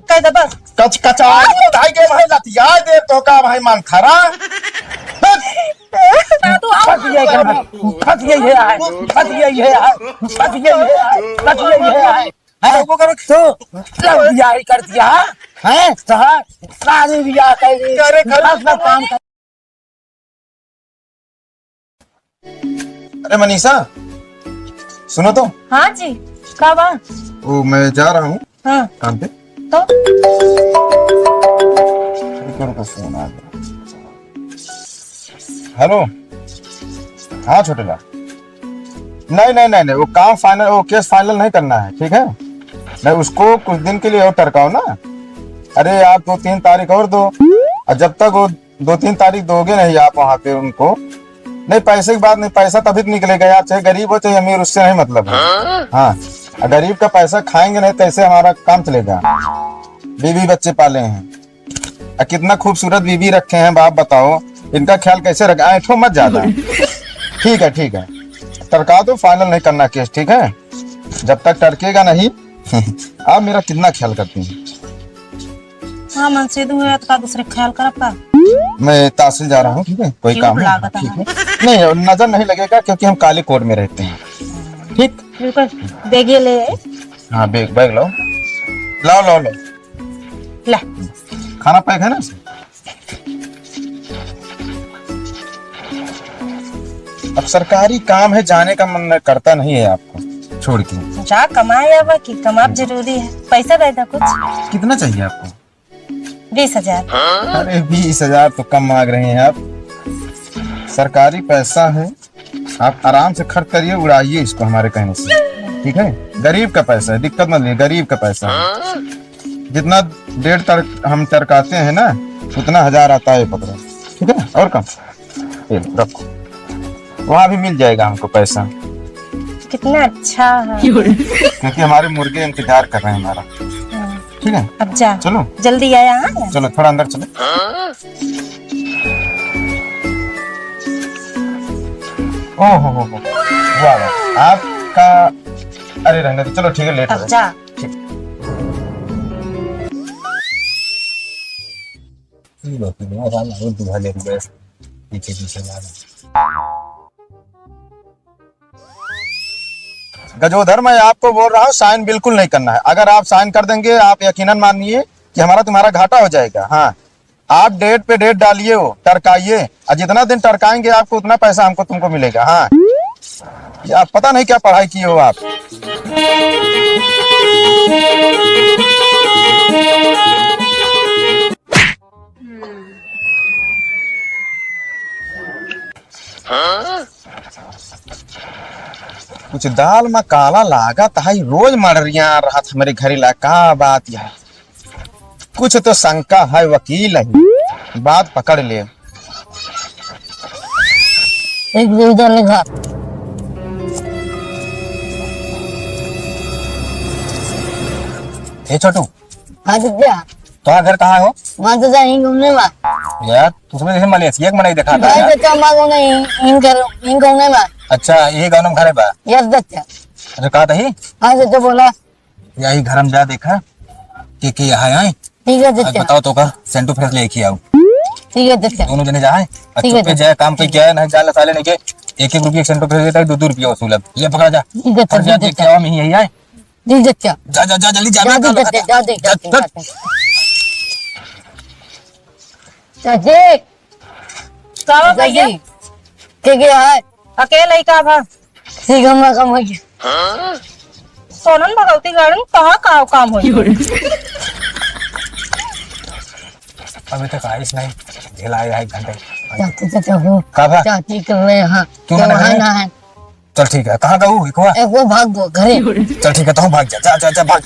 काय दबा कच कचाई ढाई के भाई लतिया दे तो का भाई मान खरा तू आओ फंस गई है, फंस गई है, फंस गई है, फंस गई है, फंस गई है। वो करो तो लव ब्याह कर दिया है सहा शादी ब्याह करे कर काम कर। अरे मनीषा सुनो तो। हाँ जी का बा वो मैं जा रहा हूँ हाँ काम पे। तो फोन आ गया। हेलो हाँ छोटेला नहीं नहीं नहीं नहीं वो काम फाइनल वो केस फाइनल नहीं करना है ठीक है। नहीं उसको कुछ दिन के लिए और टरकाओ ना। अरे आप 2-3 तारीख और दो और जब तक वो 2-3 तारीख दोगे नहीं आप वहाँ पे उनको नहीं पैसे की बात नहीं पैसा तभी तो निकलेगा यार चाहे गरीब हो चाहे अमीर उससे नहीं मतलब है। हाँ गरीब का पैसा खाएंगे नहीं कैसे हमारा काम चलेगा। बीवी बच्चे पाले हैं कितना खूबसूरत बीवी रखे हैं बाप बताओ इनका ख्याल कैसे रखा ऐठो मत ज्यादा। ठीक है टरका दो फाइनल नहीं करना केस ठीक है। जब तक टरकेगा नहीं आप मेरा कितना ख्याल करती हैं। हाँ मन से दूर का दूसरे ख्याल कर का मैं तहसील जा रहा हूँ ठीक है कोई क्यों काम है लागत ठीक है। नहीं नजर नहीं लगेगा क्योंकि हम काले कोट में रहते हैं ठीक। बिल्कुल देगिए ले हाँ बैग बैग लो लाओ लाओ लो ले खाना पैक है ना। अब सरकारी काम है जाने का मन करता नहीं है आपको छोड़ के। जा कमाए अब की कमाब जरूरी है पैसा दे दो कुछ कितना चाहिए आपको 20,000 अरे 20,000 तो कम मांग रहे हैं आप। सरकारी पैसा है आप आराम से खर्च करिए उड़ाइए इसको हमारे कहने से ठीक है। गरीब का पैसा है दिक्कत मत लीजिए गरीब का पैसा है। जितना डेढ़ हम टरकाते हैं ना उतना 1000 आता है पकड़ो ठीक है और कम ये रखो वहाँ भी मिल जाएगा हमको पैसा कितना अच्छा है क्योंकि हमारे मुर्गे इंतजार कर रहे हैं हमारा ठीक है। अब जा चलो जल्दी आया हाँ चलो थोड़ा अंदर चलो। ओहो हो वाह वाह आपका अरे रहने दो चलो ठीक है लेट हो अब रहा जा है। पीछे पीछे जा रहा गजोधर मैं आपको बोल रहा हूँ साइन बिल्कुल नहीं करना है। अगर आप साइन कर देंगे आप यकीनन मानिए कि हमारा तुम्हारा घाटा हो जाएगा। हाँ आप डेट पे डेट डालिए वो टरकाइए और जितना दिन टरकाएंगे आपको उतना पैसा हमको तुमको मिलेगा। हाँ ये आप पता नहीं क्या पढ़ाई किए हो आप। कुछ दाल में काला लागत है रोज मर्रिया रहा था मेरे घर इलाका बात यह कुछ तो शंका है वकील है बात पकड़ ले। एक उधर लिखा ए छोटू हाँ तो क्या तुम्हारा घर कहाँ हो वहाँ तो जाएंगे घूमने में यार तुमने जैसे मलेशिया का मनाई देखा था भाई तो क्या मांगो नहीं इन घूमने में अच्छा यही गाँव में घर है बा यस दत्ता अरे कहा था ही हाँ तो बोला यही घर हम जा देखा कि यहाँ आए ठीक है आज दत्ता बताओ तो कर सेंटू फ्रेश लेके आओ ठीक है दत्ता दोनों जने जाए ठीक है, पे जाए काम पे क्या है नहीं जाले साले नहीं के 1-1 रुपये सेंटू फ्रेश देता है 2-2 रुपया वसूल ले पकड़ा जा ठीक है फट जा देख के आओ मैं यही आए जी दत्ता जा जा जा जल्दी जा जा मैं दे काम दत्ता लगा जा दे चाची का भैया चाची क्या है अकेले ही का भा सीखमा कम हो गया सोनन भगवती गार्डन कहाँ का काम हो अभी तक आइस नहीं ढिला आया 1 घंटे चाची चाचा हो का भा चाची कर रहे हैं क्यों ना है? ना है चल ठीक है कहाँ का वो एक हुआ एक वो भाग गो घरे चल ठीक है तो भाग जा जा जा जा भाग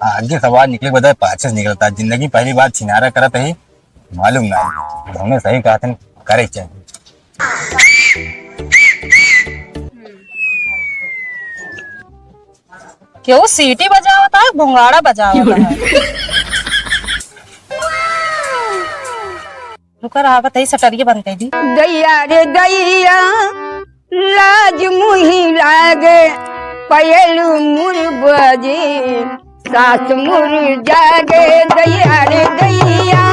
आगे सवाल निकले बजाय पाछे से निकलता जिंदगी पहली बार छिनारा करत है मालूम ना हमने सही कहा था करे चाहिए क्यों सीटी बजा होता है, भोंगाड़ा बजा होता है। रुका रहा बताइए, सटरिये बंद कर दी। दैया रे दैया लाज मुही लागे पयलू मुर बजे सास मुर जागे। दैया रे दैया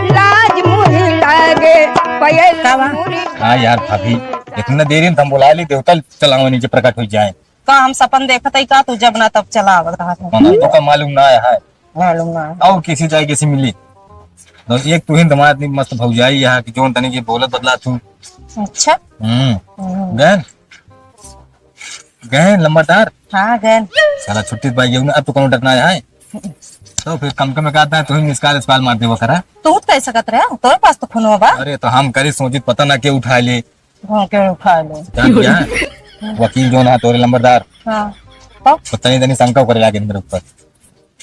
लाज मुही लागे पयलू मुर। हाँ यार भाभी, इतना देर हम बुला ली देवता चलाओ नीचे प्रकट हो जाए। का हम सपन देखत है का, तू जब ना तब चला आवत रहा था। तो का मालूम ना है मालूम ना। और किसी जाए किसी मिली तो एक तू ही तुम्हारा इतनी मस्त भौजाई यहाँ की जोन तनी की बोलत बदला तू। अच्छा। गहन गहन लंबादार। हाँ गैन। साला छुट्टी पाई गई अब तो कौन डरना है। तो फिर कम कम कहता है तू ही मिसकाल इसकाल मार दे वो करा। तू कैसे सकत रहे, तोरे पास तो फोन बा। अरे तो हम करी सोची पता ना के उठा ले। के उठा ले। जान गया वकील जो ना तोरे लंबरदार। हाँ तो पता नहीं तनी शंका करे लागे मेरे ऊपर।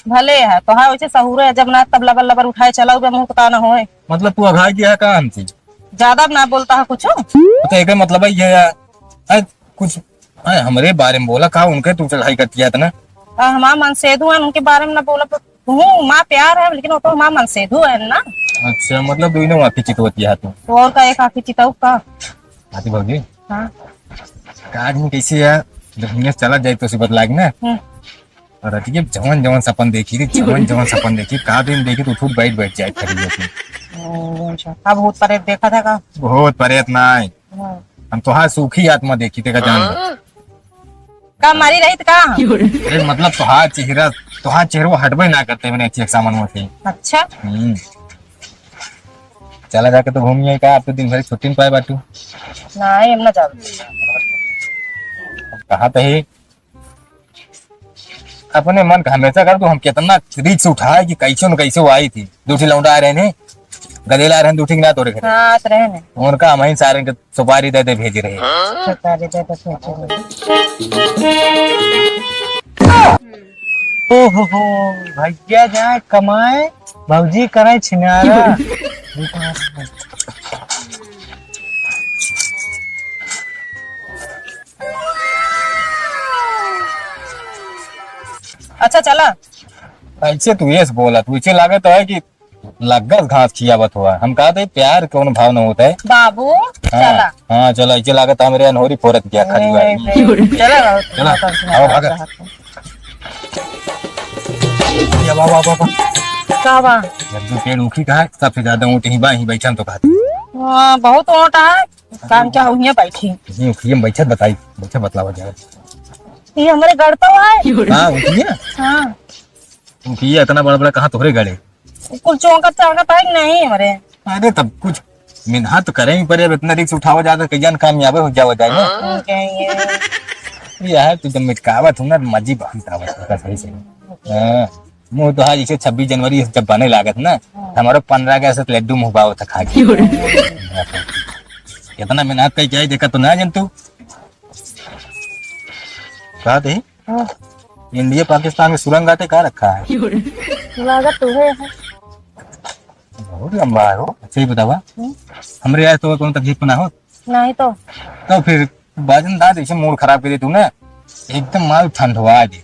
भले है तो हाँ, वैसे सहूर है, जब ना तब लबर लबर उठाए चलाओ बे, मुंह पता ना होए। मतलब तू अघा गया का हमसे ज्यादा ना बोलता है कुछ। तो एक मतलब है ये कुछ हमारे बारे में बोला कहा उनके तू चढ़ाई करती है ना। हमारा मन सेधु है, उनके बारे में ना बोला हूँ। माँ प्यार है लेकिन वो तो हमारा मन सेधु है ना। अच्छा मतलब दोनों माफी चित होती है तू। तो और का एक आखी चिताऊ का। आती भाजी हाँ। आदमी कैसे है जब दुनिया चला जाए तो उसे बदलाएगी ना। और अतिए जवान जवान सपन देखी थी, जवान जवान सपन देखी का दिन देखी तो उठ बैठ जाए खड़ी होती। अब भूत प्रेत देखा था का। बहुत प्रेत ना है, हम तो हाँ सूखी आत्मा देखी थे का जान का मारी रही का। अरे मतलब तुहार चेहरा हटबे ना करते मैंने अच्छी सामान में से। अच्छा। चला जाके तो घूमिए का, आप तो दिन भर छुट्टी में पाए बाटू। नहीं हम ना जाओ। कहा तो है अपने मन का हमेशा कर, तो हम कितना रिक्स उठाए कि कैसे न कैसे वो आई थी। दूठी लौंडा आ रहे हैं, गदेला आ रहे हैं, दूठी ना तोड़े घर। हाँ तो रहे ने। उनका हम ही सारे के सुपारी दे भेज रहे हैं। ओहो भैया जाए कमाए भौजी करे छिनारा। अच्छा चला। ऐसे तू ये बोला तू इसे लागत है कि लगस घास खियावत हुआ। हम कहा थे प्यार कौन भाव न होता है बाबू चला। हाँ चलो इसे लागत है मेरे अनहोरी फोरत किया खड़ी हुआ। चला चला आओ भागा। या वाह वाह वाह का बा। जब जो पेड़ उखी कहा सबसे ज्यादा ऊँट ही बाही बैठा तो कहते बहुत ऊँट है। काम क्या हुई बैठी उखी में बैठा बताई बैठा बतलावा जाए। ये हमारे गढ़ तो है। हाँ उखी है। हाँ उखी इतना बड़ा बड़ा कहाँ तोहरे गड़े। कुल चांगत है कि नहीं हमारे। अरे तब कुछ मेहनत तो करेंगे पर अब इतना रिक्स उठावा जाता कई कामयाब हो जावा जाए ना। ये है तू जब मिटकावत हूँ ना मजी बहुत आवत है सही से। मुँह तो हाँ जैसे 26 जनवरी जब बने लागत ना हमारा 15 अगस्त लड्डू मुँह पाव था खा के। कितना मेहनत कई क्या देखा तो ना जन तू कहा थे इंडिया पाकिस्तान में सुरंग आटे कहाँ रखा है। लागत तो है। बहुत लंबा है वो। अच्छा ही बतावा हमरे आए तो कौन तकलीफ ना हो नहीं तो फिर बाजन दाद ऐसे मूड खराब कर दे तू ना एकदम माल ठंडवा दे।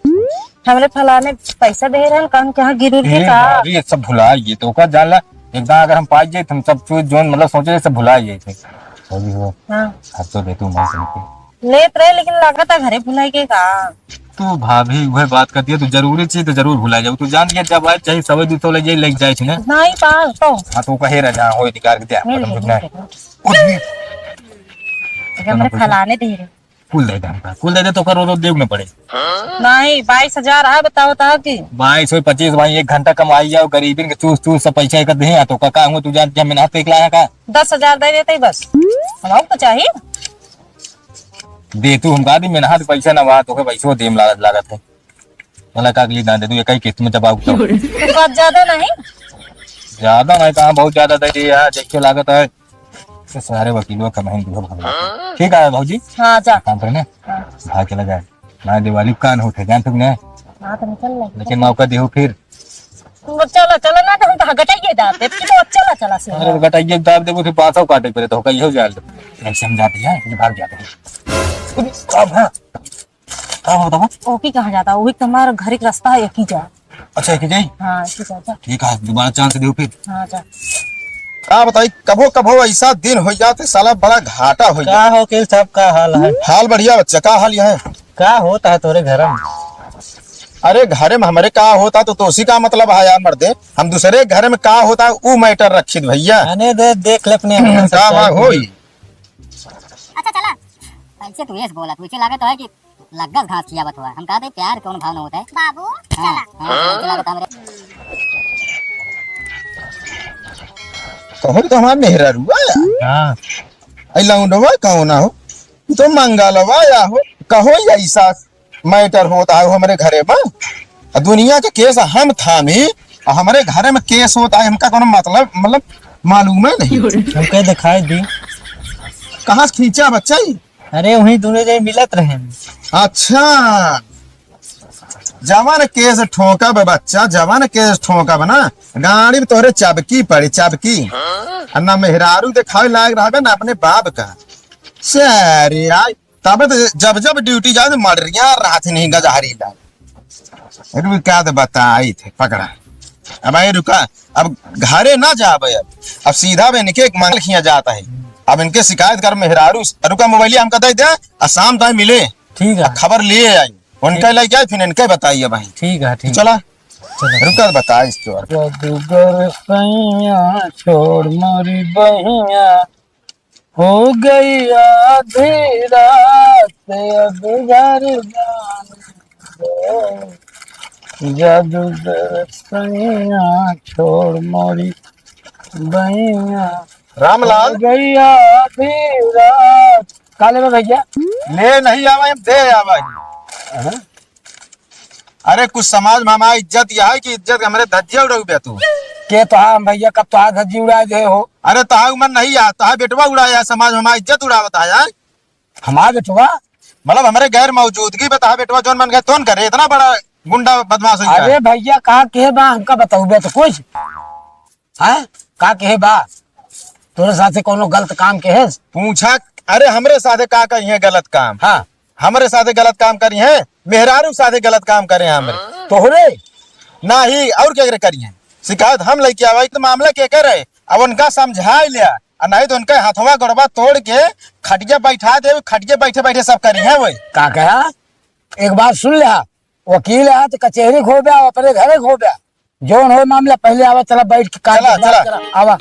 हमरे फलाने पैसा दे रहे हैं काम क्या गिर के का। ये सब भुला ये तो का जानला एकदम अगर हम पाई जाए हम सब चीज जो मतलब सोचे सब भुला जाए थे। हाँ तो दे तू मैं लेत रहे लेकिन लागत है घरे भुलाई के का। तू भाभी वह बात करती है तू जरूरी चीज तो जरूर भुला जाओ। तू जान के जब आए चाहे सब दूसरो ले जाए लग जाए ना। नहीं पास तो हाँ तो कहे रहा हो अधिकार के मिल दे हमरे फलाने दे रहे। कुल दे दे कुल दे दे तो करो देव न पड़े। नहीं 22,000 है बताओ तो कि 22-25 भाई 1 घंटा कमाई जाओ गरीबी के चूस चूस सब पैसा एक दे तो का हूँ तू जान मेहनत पे लाया का 10,000 दे देते बस हम तो चाहिए दे तू हम कहा दी मेहनत पैसा ना वहा तो पैसों देम लागत है वाला का अगली ना दे तू एक किस्त में जब आऊ तो ज्यादा नहीं ज्यादा नहीं कहा बहुत ज्यादा दे दिया देखिए लागत है तो सारे वकीलों का महंगी हो ठीक है भाजी। हाँ जा काम करना भाग चला जाए ना दिवाली कान होते जान तुम ना। हाँ तो निकल लेकिन मौका दे फिर चला चला ना तो हम तो गटाइए दाते तो चला चला से। अरे गटाइए दाब दे फिर पासों काटे पड़े तो कहीं हो जाए ऐसे हम जाते हैं भाग जाते हैं। अब हाँ का होता है? ओकी कहाँ जाता है? वही तो हमारा घर एक रास्ता है, एक ही जा। अच्छा एक जाई। हाँ एक ही जा। ठीक है, दोबारा चांस दे फिर। हाँ जा। का बताई, कभो कभो ऐसा दिन हो जाते साला बड़ा घाटा हो का जाता। हो वकील साहब, का हाल है? हाल बढ़िया बच्चा, का हाल यह है? का होता है तोरे घर में? अरे घरे में हमारे का होता तो उसी का मतलब है यार मर्दे, हम दूसरे घर में का होता है वो मैटर रखित भैया। आने दे, देख ले अपने का बा होई। अच्छा चला, ऐसे तू ये बोला, तुझे लगा तो है कि लगस घास किया बत हुआ। हम कहते हैं प्यार कौन भाव न होता है बाबू। चला चला बता मेरे। कहो तो हमारा मेहरा रुआ या हाँ आई लौंडवा कहो ना हो, तू तो मंगलवा या हो, कहो ऐसा मैटर होता है हमारे घरे में। और दुनिया के केस हम थामी और हमारे घरे में केस होता है, हमका कोनो मतलब मालूम है नहीं। हमके दिखाई दी। कहाँ से खींचा बच्चा ही? अरे वहीं दोनों जन मिलत रहे। अच्छा जवान केस ठोका बे बच्चा, जवान केस ठोका बना गाड़ी में तोहरे चाबकी पड़ी, चाबकी ना मेहरारू दिखावे लायक रहा ना अपने बाप का। सरे यार तब तो जब जब ड्यूटी जाए तो मर्रिया रात नहीं गजारी ला रुका तो बताई थे पकड़ा। अब आई रुका, अब घरे ना जाबे, अब सीधा बे इनके एक मांगल खिया जाता है। अब इनके शिकायत कर मेहरारू रुका, मोबाइल हमका दे दे, शाम तक मिले ठीक है खबर लिए आई, उनका लेके आए फिर इनके बताइए भाई। ठीक है ठीक। चला रुका बता इसके बारे में। जादूगर सैया छोड़ मोरी बहिया, हो गई आधी रात अब घर जाने। जादूगर सैया छोड़ मोरी बहिया, रामलाल हो गई आधी रात। काले में भैया ले नहीं आवा हम दे आवा। अरे कुछ समाज में हमारा इज्जत यह है कि इज्जत हमारे धज्जिया उड़ा बे तू। के तो हाँ भैया, कब तो धज्जी उड़ा दे हो। अरे तहा मन नहीं आ, तहा बेटवा उड़ाया, समाज में हमारा इज्जत उड़ावता है। हमारा बेटवा मतलब हमारे गैर मौजूदगी में तहा बेटवा जोन मन गए तोन करे, इतना बड़ा गुंडा बदमाश हो अरे भैया कहा के बा, हमका बताऊ बे तो कुछ है का के बा, तोरे साथे कोनो गलत काम के है? पूछा। अरे हमरे साथे का करी है गलत काम? हाँ हमरे साथे गलत काम करी है, मेहरारू साथे गलत काम करे हमरे तोहरे ना ही और क्या करी है। शिकायत हम लेके आवा तो मामला के करे, अब उनका समझा लिया और नहीं तो उनका हाथवा गोड़वा तोड़ के खटिया बैठा दे, खटिया बैठे बैठे सब करी है वही। का कहा? एक बात सुन ले, वकील है तो कचहरी खो गया, अपने घरे खो गया, जो हो मामला पहले आवा, चला बैठ के चला, चला। आवा।